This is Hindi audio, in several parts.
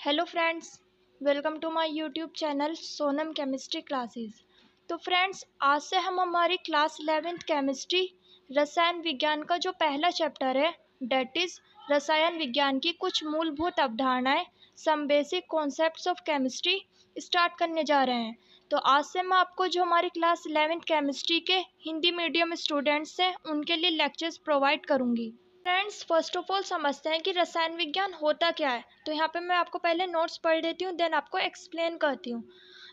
Hello friends, welcome to my YouTube channel Sonam chemistry classes. तो फ्रेंड्स, आज से हम हमारी क्लास 11th केमिस्ट्री रसायन विज्ञान का जो पहला चैप्टर है डेट इज़ रसायन विज्ञान की कुछ मूलभूत अवधारणाएं, some basic concepts of chemistry start करने जा रहे हैं। तो आज से मैं आपको जो हमारी क्लास 11th केमिस्ट्री के हिंदी मीडियम स्टूडेंट्स हैं उनके लिए लेक्चर्स प्रोवाइड करूँगी। फ्रेंड्स, फर्स्ट ऑफ ऑल समझते हैं कि रसायन विज्ञान होता क्या है। तो यहाँ पे मैं आपको पहले नोट्स पढ़ देती हूँ, देन आपको एक्सप्लेन करती हूँ।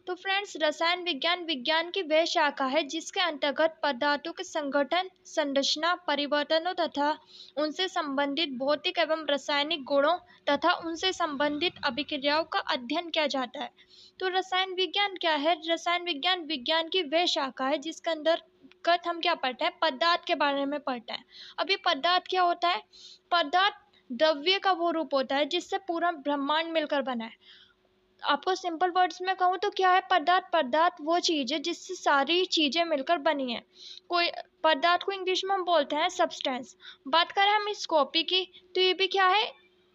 तो फ्रेंड्स, रसायन विज्ञान विज्ञान की वह शाखा है जिसके अंतर्गत पदार्थों के संगठन, संरचना, परिवर्तनों तथा उनसे संबंधित भौतिक एवं रासायनिक गुणों तथा उनसे संबंधित अभिक्रियाओं का अध्ययन किया जाता है। तो रसायन विज्ञान क्या है? रसायन विज्ञान विज्ञान की वह शाखा है जिसके अंदर हम क्या पढ़ते हैं? पदार्थ के बारे में पढ़ते हैं। अभी पदार्थ क्या होता है? पदार्थ द्रव्य का वो रूप होता है जिससे पूरा ब्रह्मांड मिलकर बना है। आपको सिंपल वर्ड्स में कहूँ तो क्या है पदार्थ? पदार्थ वो चीज़ है जिससे सारी चीज़ें मिलकर बनी है। कोई पदार्थ को इंग्लिश में हम बोलते हैं सब्सटेंस। बात करें हम इस कॉपी की, तो ये भी क्या है?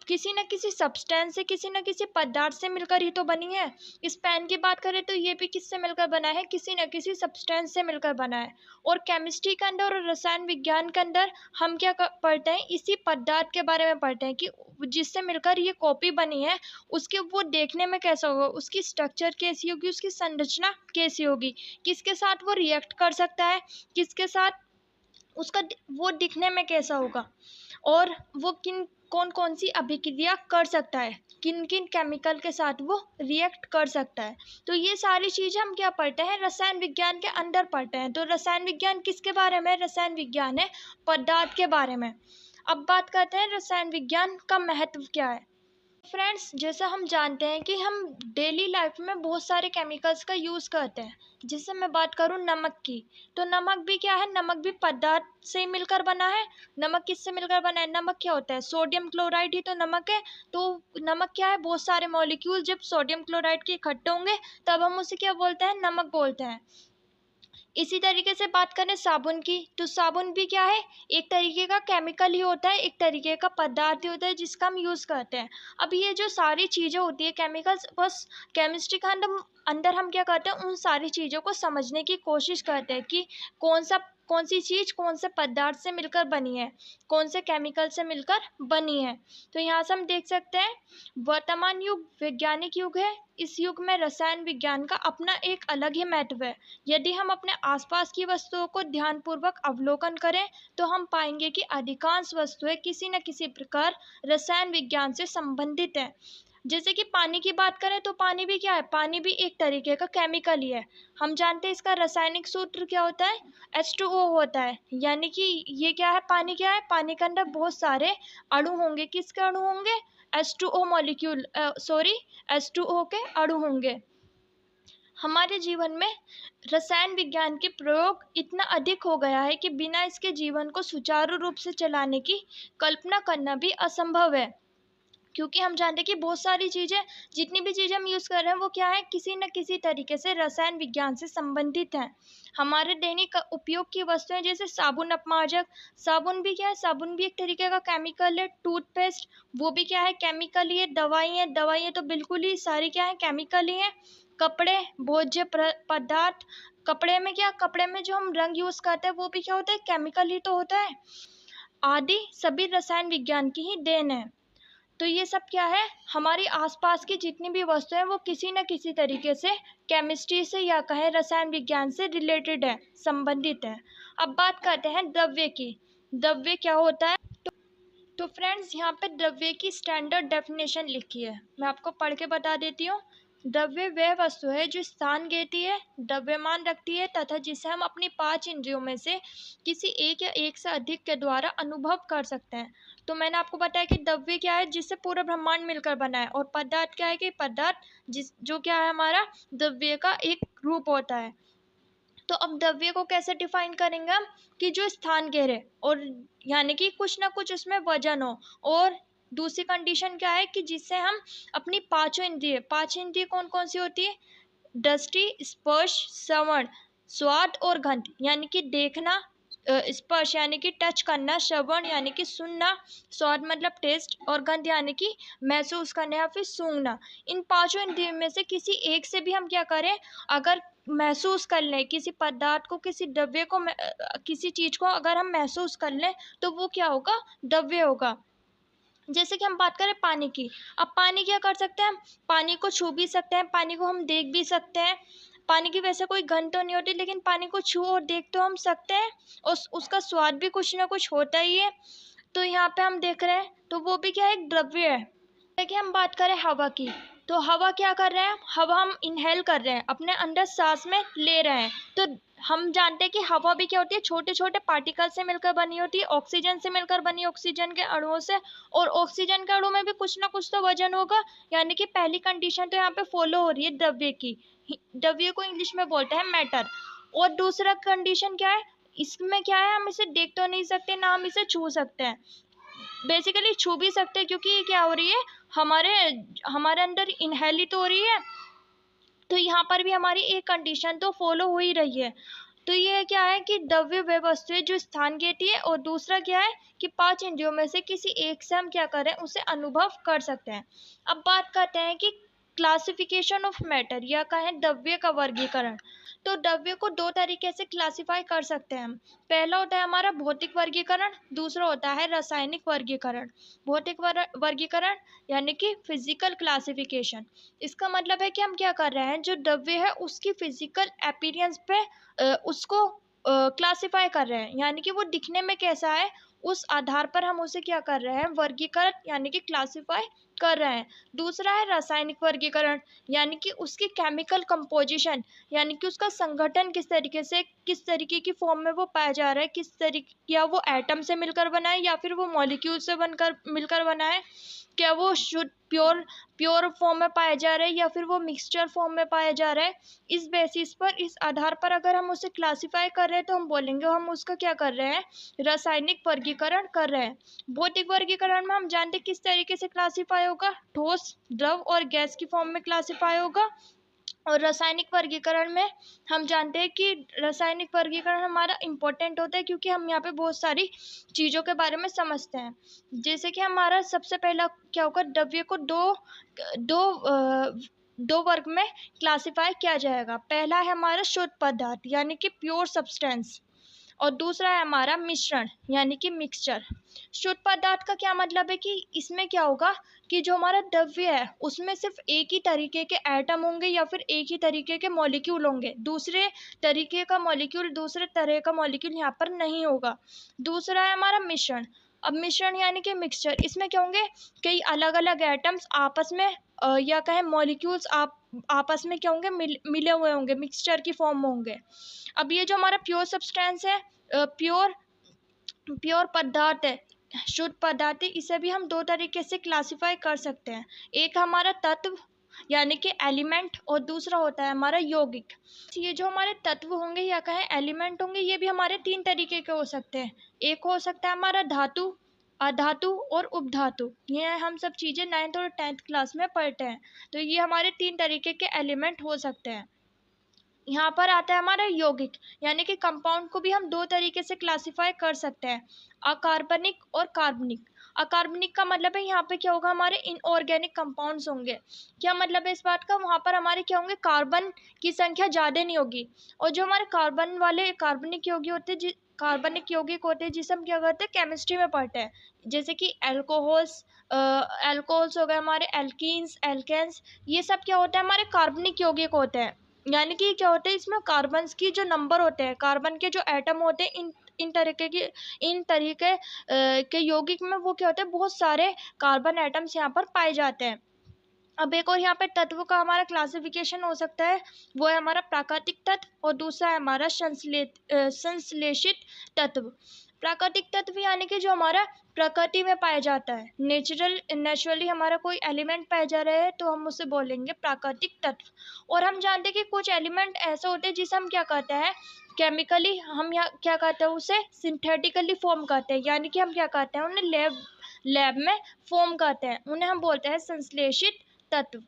किसी न किसी सब्सटेंस से, किसी न किसी पदार्थ से मिलकर ही तो बनी है। इस पेन की बात करें तो ये भी किससे मिलकर बना है? किसी न किसी सब्सटेंस से मिलकर बना है। और केमिस्ट्री के अंदर और रसायन विज्ञान के अंदर हम क्या पढ़ते हैं? इसी पदार्थ के बारे में पढ़ते हैं कि जिससे मिलकर ये कॉपी बनी है, उसके वो देखने में कैसा होगा, उसकी स्ट्रक्चर कैसी होगी, उसकी संरचना कैसी होगी, किसके साथ वो रिएक्ट कर सकता है, किसके साथ उसका वो दिखने में कैसा होगा, और वो कौन कौन सी अभिक्रिया कर सकता है, किन किन केमिकल के साथ वो रिएक्ट कर सकता है। तो ये सारी चीज़ें हम क्या पढ़ते हैं? रसायन विज्ञान के अंदर पढ़ते हैं। तो रसायन विज्ञान किसके बारे में? रसायन विज्ञान है पदार्थ के बारे में। अब बात करते हैं रसायन विज्ञान का महत्व क्या है। फ्रेंड्स, जैसा हम जानते हैं कि हम डेली लाइफ में बहुत सारे केमिकल्स का यूज़ करते हैं। जैसे मैं बात करूं नमक की, तो नमक भी क्या है? नमक भी पदार्थ से ही मिलकर बना है। नमक किससे मिलकर बना है? नमक क्या होता है? सोडियम क्लोराइड ही तो नमक है। तो नमक क्या है? बहुत सारे मॉलिक्यूल जब सोडियम क्लोराइड के इकट्ठे होंगे तब हम उसे क्या बोलते हैं? नमक बोलते हैं। इसी तरीके से बात करें साबुन की, तो साबुन भी क्या है? एक तरीके का केमिकल ही होता है, एक तरीके का पदार्थ ही होता है जिसका हम यूज़ करते हैं। अब ये जो सारी चीज़ें होती है केमिकल्स, बस केमिस्ट्री का अंदर हम क्या करते हैं? उन सारी चीज़ों को समझने की कोशिश करते हैं कि कौन सी चीज़ कौन से पदार्थ से मिलकर बनी है, कौन से केमिकल से मिलकर बनी है। तो यहाँ से हम देख सकते हैं वर्तमान युग वैज्ञानिक युग है। इस युग में रसायन विज्ञान का अपना एक अलग ही महत्व है। यदि हम अपने आसपास की वस्तुओं को ध्यानपूर्वक अवलोकन करें तो हम पाएंगे कि अधिकांश वस्तुएं किसी न किसी प्रकार रसायन विज्ञान से संबंधित है। जैसे कि पानी की बात करें तो पानी भी क्या है? पानी भी एक तरीके का केमिकल ही है। हम जानते हैं इसका रासायनिक सूत्र क्या होता है? H2O होता है। यानी कि ये क्या है? पानी क्या है? पानी के अंदर बहुत सारे अणु होंगे। किसके अणु होंगे? H2O मॉलिक्यूल, सॉरी, H2O के अणु होंगे। हमारे जीवन में रसायन विज्ञान के प्रयोग इतना अधिक हो गया है कि बिना इसके जीवन को सुचारू रूप से चलाने की कल्पना करना भी असंभव है। क्योंकि हम जानते हैं कि बहुत सारी चीज़ें, जितनी भी चीज़ें हम यूज़ कर रहे हैं वो क्या है? किसी न किसी तरीके से रसायन विज्ञान से संबंधित हैं। हमारे दैनिक उपयोग की वस्तुएं जैसे साबुन, अपमार्जक, साबुन भी क्या है? साबुन भी एक तरीके का केमिकल है। टूथपेस्ट, वो भी क्या है? केमिकल ही है। दवाइयाँ, दवाइयाँ तो बिल्कुल ही सारी क्या है? केमिकल ही है। कपड़े, भोज्य पदार्थ, कपड़े में क्या? कपड़े में जो हम रंग यूज़ करते हैं वो भी क्या होता है? केमिकल ही तो होता है। आदि सभी रसायन विज्ञान की ही देन है। तो ये सब क्या है? हमारी आसपास की जितनी भी वस्तुएं हैं वो किसी न किसी तरीके से केमिस्ट्री से या कहें रसायन विज्ञान से रिलेटेड है, संबंधित है। अब बात करते हैं द्रव्य की। द्रव्य क्या होता है? तो फ्रेंड्स, यहाँ पे द्रव्य की स्टैंडर्ड डेफिनेशन लिखी है, मैं आपको पढ़ के बता देती हूँ। द्रव्य वह वस्तु है जो स्थान घेती है, द्रव्यमान रखती है तथा जिसे हम अपनी 5 इंद्रियों में से किसी एक या एक से अधिक के द्वारा अनुभव कर सकते हैं। तो मैंने आपको बताया कि द्रव्य क्या है? जिससे पूरा ब्रह्मांड मिलकर बना है। और पदार्थ क्या है? कि पदार्थ जो क्या है? हमारा द्रव्य का एक रूप होता है। तो अब द्रव्य को कैसे डिफाइन करेंगे हम? कि जो स्थान घेरे, और यानी कि कुछ ना कुछ उसमें वजन हो। और दूसरी कंडीशन क्या है? कि जिससे हम अपनी 5 इंद्रिय कौन कौन सी होती है? दृष्टि, स्पर्श, श्रवण, स्वाद और गंध, यानी कि देखना, स्पर्श यानी कि टच करना, श्रवण यानी कि सुनना, स्वाद मतलब टेस्ट, और गंध यानी कि महसूस करना या फिर सूंघना। इन पांचों इंद्रियों में से किसी एक से भी हम क्या करें, अगर महसूस कर लें किसी पदार्थ को, किसी द्रव्य को, किसी चीज को अगर हम महसूस कर लें तो वो क्या होगा, द्रव्य होगा। जैसे कि हम बात करें पानी की, अब पानी क्या कर सकते हैं, हम पानी को छू भी सकते हैं, पानी को हम देख भी सकते हैं। पानी की वैसे कोई गंध तो नहीं होती, लेकिन पानी को छू और देख तो हम सकते हैं, और उसका स्वाद भी कुछ ना कुछ होता ही है। तो यहाँ पे हम देख रहे हैं तो वो भी क्या है, एक द्रव्य है। देखिए हम बात करें हवा की, तो हवा क्या कर रहे हैं, हवा हम इनहेल कर रहे हैं, अपने अंदर सांस में ले रहे हैं। तो हम जानते हैं कि हवा भी क्या होती है, छोटे छोटे पार्टिकल से मिलकर बनी होती है, ऑक्सीजन से मिलकर बनी, ऑक्सीजन के अणुओं से, और ऑक्सीजन के अणु में भी कुछ ना कुछ तो वजन होगा। यानी कि पहली कंडीशन तो यहाँ पे फॉलो हो रही है द्रव्य की, द्रव्य को इंग्लिश में बोलते हैं मैटर। और दूसरा कंडीशन क्या है, इसमें क्या है, हम इसे देख तो नहीं सकते, ना हम इसे छू सकते हैं। बेसिकली छू भी सकते हैं क्योंकि ये क्या हो रही है, हमारे हमारे अंदर इनहेल ही तो हो रही है। तो यहाँ पर भी हमारी एक कंडीशन तो फॉलो हो ही रही है। तो ये क्या है कि द्रव्य वे वस्तु है जो स्थान घेती है, और दूसरा क्या है कि पांच इंद्रियों में से किसी एक से हम क्या करें, उसे अनुभव कर सकते हैं। अब बात करते हैं कि क्लासिफिकेशन ऑफ मैटर, या कहें द्रव्य का वर्गीकरण। तो द्रव्य को दो तरीके से क्लासिफाई कर सकते हैं हम। पहला होता है हमारा भौतिक वर्गीकरण, दूसरा होता है रासायनिक वर्गीकरण। भौतिक वर्गीकरण यानी कि फिजिकल क्लासिफिकेशन। इसका मतलब है कि हम क्या कर रहे हैं, जो द्रव्य है उसकी फिजिकल अपीयरेंस पे उसको क्लासिफाई कर रहे हैं, यानी कि वो दिखने में कैसा है, उस आधार पर हम उसे क्या कर रहे हैं, वर्गीकरण यानी कि क्लासिफाई कर रहे हैं। दूसरा है रासायनिक वर्गीकरण, यानी कि उसकी केमिकल कंपोजिशन, यानी कि उसका संगठन किस तरीके से, किस तरीके की फॉर्म में वो पाया जा रहा है, किस तरीके, या वो एटम से मिलकर बना है या फिर वो मॉलिक्यूल से बनकर मिलकर बना है, क्या वो शुद्ध प्योर प्योर फॉर्म में पाया जा रहा है या फिर वो मिक्सचर फॉर्म में पाया जा रहा है। इस बेसिस पर, इस आधार पर अगर हम उसे क्लासिफाई कर रहे हैं तो हम बोलेंगे हम उसका क्या कर रहे हैं, रासायनिक वर्गीकरण कर रहे हैं। भौतिक वर्गीकरण में हम जानते हैं किस तरीके से क्लासिफाई होगा, ठोस, द्रव और गैस की फॉर्म में क्लासिफाई होगा। और रासायनिक वर्गीकरण में हम जानते हैं कि रासायनिक वर्गीकरण हमारा इम्पोर्टेंट होता है क्योंकि हम यहाँ पे बहुत सारी चीज़ों के बारे में समझते हैं। जैसे कि हमारा सबसे पहला क्या होगा, द्रव्य को दो दो वर्ग में क्लासिफाई किया जाएगा। पहला है हमारा शुद्ध पदार्थ यानी कि प्योर सब्सटेंस, और दूसरा है हमारा मिश्रण यानी कि मिक्सचर। शुद्ध पदार्थ का क्या मतलब है कि इसमें क्या होगा कि जो हमारा द्रव्य है उसमें सिर्फ एक ही तरीके के एटम होंगे या फिर एक ही तरीके के मॉलिक्यूल होंगे, दूसरे तरीके का मॉलिक्यूल, दूसरे तरह का मॉलिक्यूल यहाँ पर नहीं होगा। दूसरा है हमारा मिश्रण। अब मिश्रण यानी कि मिक्सचर, इसमें क्या होंगे, कई अलग अलग एटम्स आपस में या कहें मॉलिक्यूल्स आपस में क्या होंगे, मिले हुए होंगे, मिक्सचर की फॉर्म में होंगे। अब ये जो हमारा प्योर सब्सटेंस है, प्योर प्योर पदार्थ है, शुद्ध पदार्थ है, इसे भी हम दो तरीके से क्लासिफाई कर सकते हैं। एक हमारा तत्व यानी कि एलिमेंट, और दूसरा होता है हमारा यौगिक। ये जो हमारे तत्व होंगे या कहें एलिमेंट होंगे, ये भी हमारे तीन तरीके के हो सकते हैं। एक हो सकता है हमारा धातु, अधातु और उपधातु। ये हम सब चीज़ें 9th और 10th क्लास में पढ़ते हैं। तो ये हमारे तीन तरीके के एलिमेंट हो सकते हैं। यहाँ पर आता है हमारा यौगिक, यानी कि कंपाउंड को भी हम दो तरीके से क्लासिफाई कर सकते हैं, अकार्बनिक और कार्बनिक। अकार्बनिक का मतलब है यहाँ पे क्या होगा, हमारे इनऑर्गेनिक कंपाउंड्स होंगे। क्या मतलब है इस बात का, वहाँ पर हमारे क्या होंगे, कार्बन की संख्या ज़्यादा नहीं होगी। और जो हमारे कार्बन वाले कार्बनिक यौगिक होते हैं, कार्बनिक यौगिक होते हैं जिसे हम क्या करते हैं, केमिस्ट्री में पढ़ते हैं, जैसे कि एल्कोहल्स, एल्कोहल्स हो गए हमारे, एल्कीन्स, एल्केन्स, ये सब क्या होता है, हमारे कार्बनिक यौगिक होते हैं। यानी कि क्या होता है, इसमें कार्बन्स की जो नंबर होते हैं, कार्बन के जो एटम होते हैं, इन तरीके के यौगिक में वो क्या होते हैं, बहुत सारे कार्बन एटम्स यहाँ पर पाए जाते हैं। अब एक और यहाँ पे तत्व का हमारा क्लासिफिकेशन हो सकता है, वो है हमारा प्राकृतिक तत्व, और दूसरा है हमारा संश्लेषित तत्व। प्राकृतिक तत्व यानी कि जो हमारा प्रकृति में पाया जाता है, नेचुरली हमारा कोई एलिमेंट पाया जा रहा है तो हम उसे बोलेंगे प्राकृतिक तत्व। और हम जानते हैं कि कुछ एलिमेंट ऐसे होते हैं जिसे हम क्या कहते हैं, केमिकली हम यहाँ क्या कहते हैं, उसे सिंथेटिकली फॉर्म करते हैं, यानी कि हम क्या कहते हैं, उन्हें लैब में फॉर्म करते हैं, उन्हें हम बोलते हैं संश्लेषित तत्व।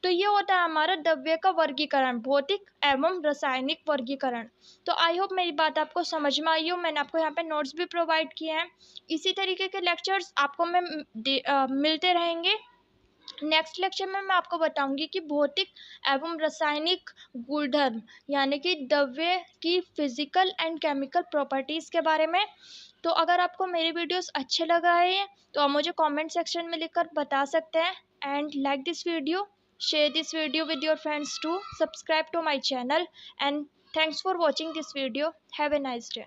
तो ये होता है हमारा द्रव्य का वर्गीकरण, भौतिक एवं रासायनिक वर्गीकरण। तो आई होप मेरी बात आपको समझ में आई हो। मैंने आपको यहाँ पे नोट्स भी प्रोवाइड किए हैं। इसी तरीके के लेक्चर्स आपको मिलते रहेंगे। नेक्स्ट लेक्चर में मैं आपको बताऊंगी कि भौतिक एवं रासायनिक गुणधर्म यानी कि द्रव्य की फिजिकल एंड केमिकल प्रॉपर्टीज के बारे में। तो अगर आपको मेरे वीडियोस अच्छे लगा है तो आप मुझे कमेंट सेक्शन में लिखकर बता सकते हैं। And like this video, share this video with your friends too, subscribe to my channel, and thanks for watching this video. Have a nice day.